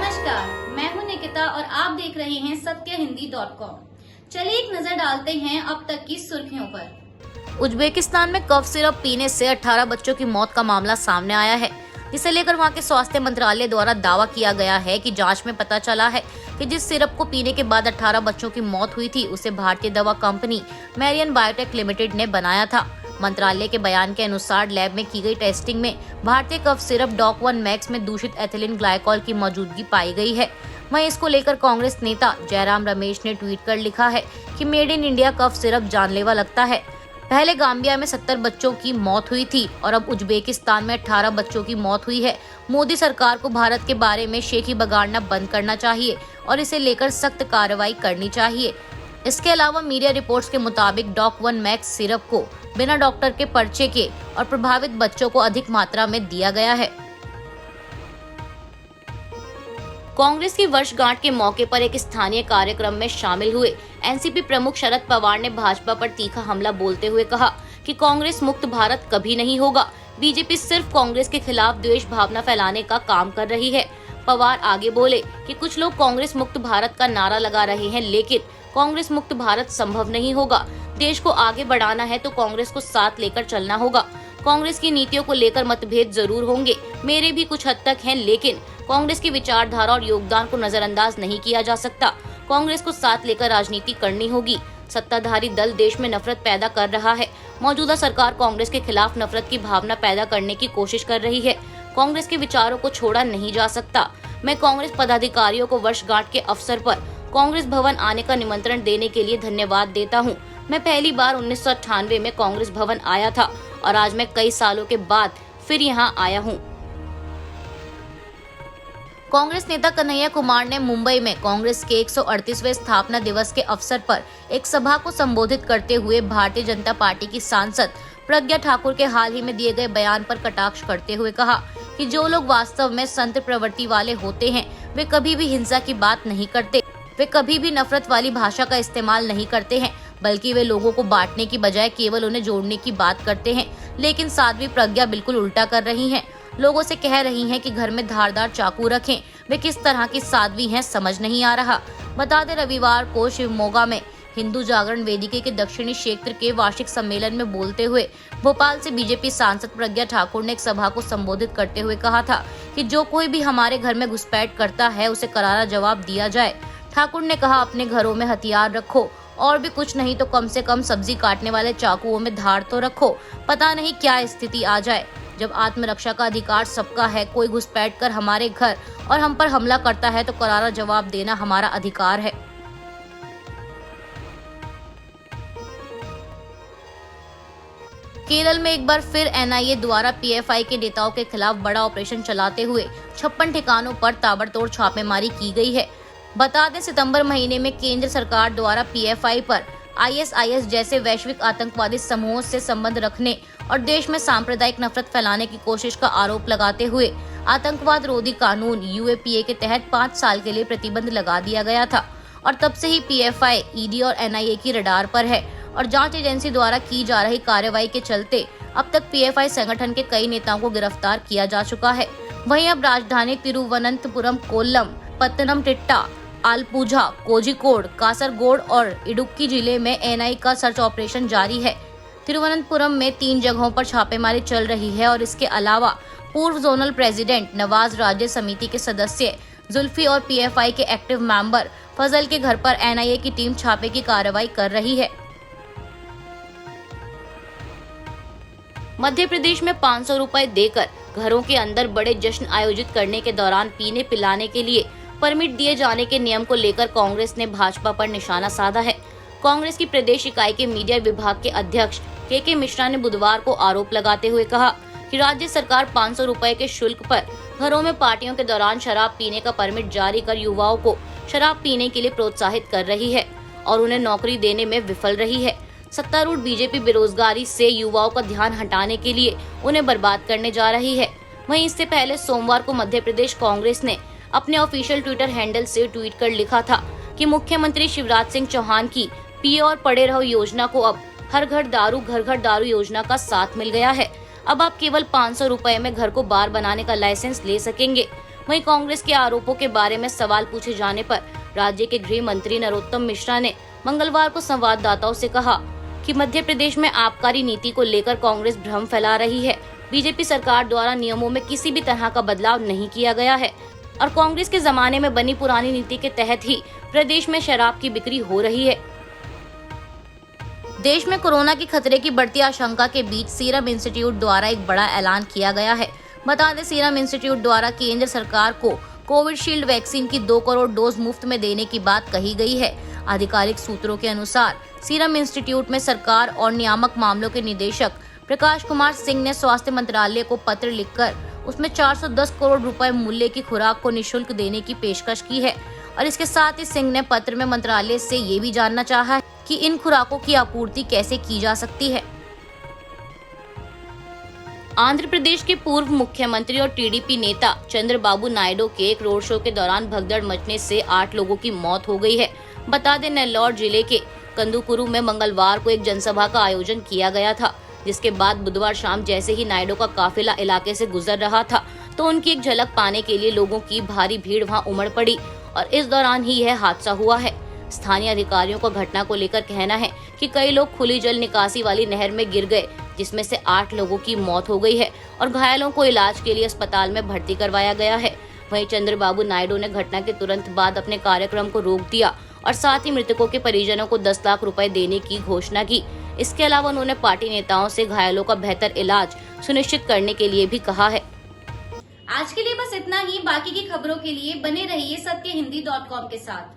नमस्कार, मैं हूं निकिता और आप देख रहे हैं सत्यहिंदी.com। चलिए एक नजर डालते हैं अब तक की सुर्खियों पर। उज्बेकिस्तान में कफ सिरप पीने से 18 बच्चों की मौत का मामला सामने आया है, जिसे लेकर वहां के स्वास्थ्य मंत्रालय द्वारा दावा किया गया है कि जांच में पता चला है कि जिस सिरप को पीने के बाद 18 बच्चों की मौत हुई थी, उसे भारतीय दवा कंपनी मैरियन बायोटेक लिमिटेड ने बनाया था। मंत्रालय के बयान के अनुसार लैब में की गई टेस्टिंग में भारतीय कफ सिरप डॉक 1 मैक्स में दूषित एथिलीन ग्लाइकोल की मौजूदगी पाई गई है। वहीं इसको लेकर कांग्रेस नेता जयराम रमेश ने ट्वीट कर लिखा है कि made in India cough syrup जानलेवा लगता है। पहले गाम्बिया में 70 बच्चों की मौत हुई थी और अब उज्बेकिस्तान में 18 बच्चों की मौत हुई है। मोदी सरकार को भारत के बारे में शेखी बगाड़ना बंद करना चाहिए और इसे लेकर सख्त कार्रवाई करनी चाहिए। इसके अलावा मीडिया रिपोर्ट्स के मुताबिक डॉक 1 मैक्स सिरप को बिना डॉक्टर के पर्चे के और प्रभावित बच्चों को अधिक मात्रा में दिया गया है। कांग्रेस की वर्षगांठ के मौके पर एक स्थानीय कार्यक्रम में शामिल हुए एनसीपी प्रमुख शरद पवार ने भाजपा पर तीखा हमला बोलते हुए कहा कि कांग्रेस मुक्त भारत कभी नहीं होगा। बीजेपी सिर्फ कांग्रेस के खिलाफ द्वेष भावना फैलाने का काम कर रही है। पवार आगे बोले कि कुछ लोग कांग्रेस मुक्त भारत का नारा लगा रहे हैं, लेकिन कांग्रेस मुक्त भारत संभव नहीं होगा। देश को आगे बढ़ाना है तो कांग्रेस को साथ लेकर चलना होगा। कांग्रेस की नीतियों को लेकर मतभेद जरूर होंगे, मेरे भी कुछ हद तक हैं, लेकिन कांग्रेस की विचारधारा और योगदान को नजरअंदाज नहीं किया जा सकता। कांग्रेस को साथ लेकर राजनीति करनी होगी। सत्ताधारी दल देश में नफरत पैदा कर रहा है। मौजूदा सरकार कांग्रेस के खिलाफ नफरत की भावना पैदा करने की कोशिश कर रही है। कांग्रेस के विचारों को छोड़ा नहीं जा सकता। मैं कांग्रेस पदाधिकारियों को वर्षगांठ के अवसर पर कांग्रेस भवन आने का निमंत्रण देने के लिए धन्यवाद देता हूं। मैं पहली बार 1998 में कांग्रेस भवन आया था और आज मैं कई सालों के बाद फिर यहां आया हूं। कांग्रेस नेता कन्हैया कुमार ने मुंबई में कांग्रेस के 138वें स्थापना दिवस के अवसर पर एक सभा को संबोधित करते हुए भारतीय जनता पार्टी की सांसद प्रज्ञा ठाकुर के हाल ही में दिए गए बयान पर कटाक्ष करते हुए कहा कि जो लोग वास्तव में संत प्रवृत्ति वाले होते हैं, वे कभी भी हिंसा की बात नहीं करते, वे कभी भी नफरत वाली भाषा का इस्तेमाल नहीं करते हैं, बल्कि वे लोगों को बांटने की बजाय केवल उन्हें जोड़ने की बात करते हैं। लेकिन साध्वी प्रज्ञा बिल्कुल उल्टा कर रही हैं। लोगों से कह रही हैं कि घर में धारदार चाकू रखें। वे किस तरह की साध्वी हैं समझ नहीं आ रहा। बता दें, रविवार को शिवमोगा में हिंदू जागरण वेदिके के दक्षिणी क्षेत्र के वार्षिक सम्मेलन में बोलते हुए भोपाल से बीजेपी सांसद प्रज्ञा ठाकुर ने एक सभा को संबोधित करते हुए कहा था कि जो कोई भी हमारे घर में घुसपैठ करता है, उसे करारा जवाब दिया जाए। ठाकुर ने कहा, अपने घरों में हथियार रखो और भी कुछ नहीं तो कम से कम सब्जी काटने वाले चाकुओं में धार तो रखो। पता नहीं क्या स्थिति आ जाए। जब आत्मरक्षा का अधिकार सबका है, कोई घुसपैठ कर हमारे घर और हम पर हमला करता है तो करारा जवाब देना हमारा अधिकार है। केरल में एक बार फिर एनआईए द्वारा पीएफआई के नेताओं के खिलाफ बड़ा ऑपरेशन चलाते हुए 56 ठिकानों पर ताबड़तोड़ छापेमारी की गई है। बता दें, सितंबर महीने में केंद्र सरकार द्वारा पीएफआई पर आईएसआईएस जैसे वैश्विक आतंकवादी समूहों से संबंध रखने और देश में सांप्रदायिक नफरत फैलाने की कोशिश का आरोप लगाते हुए आतंकवाद रोधी कानून यूएपीए के तहत 5 साल के लिए प्रतिबंध लगा दिया गया था और तब से ही पीएफआई, ईडी और एनआईए की रडार पर है और जांच एजेंसी द्वारा की जा रही कार्रवाई के चलते अब तक पीएफआई संगठन के कई नेताओं को गिरफ्तार किया जा चुका है। वहीं अब राजधानी तिरुवनंतपुरम, कोल्लम, पत्तनमथिट्टा, आलपुझा, कोझिकोड, कासरगोड और इडुक्की जिले में एनआईए का सर्च ऑपरेशन जारी है। तिरुवनंतपुरम में 3 जगहों पर छापेमारी चल रही है और इसके अलावा पूर्व जोनल प्रेसिडेंट नवाज, राज्य समिति के सदस्य जुल्फी और पीएफआई के एक्टिव मेंबर फजल के घर पर एनआईए की टीम छापे की कार्रवाई कर रही है। मध्य प्रदेश में 500 रुपए देकर घरों के अंदर बड़े जश्न आयोजित करने के दौरान पीने पिलाने के लिए परमिट दिए जाने के नियम को लेकर कांग्रेस ने भाजपा पर निशाना साधा है। कांग्रेस की प्रदेश इकाई के मीडिया विभाग के अध्यक्ष के मिश्रा ने बुधवार को आरोप लगाते हुए कहा कि राज्य सरकार 500 रुपए के शुल्क पर घरों में पार्टियों के दौरान शराब पीने का परमिट जारी कर युवाओं को शराब पीने के लिए प्रोत्साहित कर रही है और उन्हें नौकरी देने में विफल रही है। सत्तारूढ़ बीजेपी बेरोजगारी से युवाओं का ध्यान हटाने के लिए उन्हें बर्बाद करने जा रही है। वहीं इससे पहले सोमवार को मध्य प्रदेश कांग्रेस ने अपने ऑफिशियल ट्विटर हैंडल से ट्वीट कर लिखा था कि मुख्यमंत्री शिवराज सिंह चौहान की पिए और पड़े रहो योजना को अब हर घर दारू घर घर दारू योजना का साथ मिल गया है। अब आप केवल 500 रुपए में घर को बार बनाने का लाइसेंस ले सकेंगे। वहीं कांग्रेस के आरोपों के बारे में सवाल पूछे जाने पर राज्य के गृह मंत्री नरोत्तम मिश्रा ने मंगलवार को संवाददाताओं से कहा कि मध्य प्रदेश में आबकारी नीति को लेकर कांग्रेस भ्रम फैला रही है। बीजेपी सरकार द्वारा नियमों में किसी भी तरह का बदलाव नहीं किया गया है और कांग्रेस के जमाने में बनी पुरानी नीति के तहत ही प्रदेश में शराब की बिक्री हो रही है। देश में कोरोना के खतरे की बढ़ती आशंका के बीच सीरम इंस्टीट्यूट द्वारा एक बड़ा ऐलान किया गया है। बता दें, सीरम इंस्टीट्यूट द्वारा केंद्र सरकार को कोविशील्ड वैक्सीन की 2 करोड़ डोज मुफ्त में देने की बात कही गई है। आधिकारिक सूत्रों के अनुसार सीरम इंस्टीट्यूट में सरकार और नियामक मामलों के निदेशक प्रकाश कुमार सिंह ने स्वास्थ्य मंत्रालय को पत्र लिखकर उसमें 410 करोड़ रुपए मूल्य की खुराक को निशुल्क देने की पेशकश की है और इसके साथ ही सिंह ने पत्र में मंत्रालय से ये भी जानना चाहा है कि इन खुराकों की आपूर्ति कैसे की जा सकती है। आंध्र प्रदेश के पूर्व मुख्यमंत्री और टीडीपी नेता चंद्रबाबू नायडू के एक रोड शो के दौरान भगदड़ मचने से 8 लोगों की मौत हो गई है। बता दें, नेल्लौर जिले के कंदुकुरु में मंगलवार को एक जनसभा का आयोजन किया गया था, जिसके बाद बुधवार शाम जैसे ही नायडू का काफिला इलाके से गुजर रहा था तो उनकी एक झलक पाने के लिए लोगों की भारी भीड़ वहां उमड़ पड़ी और इस दौरान ही यह हादसा हुआ है। स्थानीय अधिकारियों का घटना को लेकर कहना है कि कई लोग खुली जल निकासी वाली नहर में गिर गए, जिसमें से 8 लोगों की मौत हो गई है और घायलों को इलाज के लिए अस्पताल में भर्ती करवाया गया है। वहीं चंद्रबाबू नायडू ने घटना के तुरंत बाद अपने कार्यक्रम को रोक दिया और साथ ही मृतकों के परिजनों को 10 लाख रुपए देने की घोषणा की। इसके अलावा उन्होंने पार्टी नेताओं से घायलों का बेहतर इलाज सुनिश्चित करने के लिए भी कहा है। आज के लिए बस इतना ही। बाकी की खबरों के लिए बने रहिए सत्यहिंदी.com के साथ।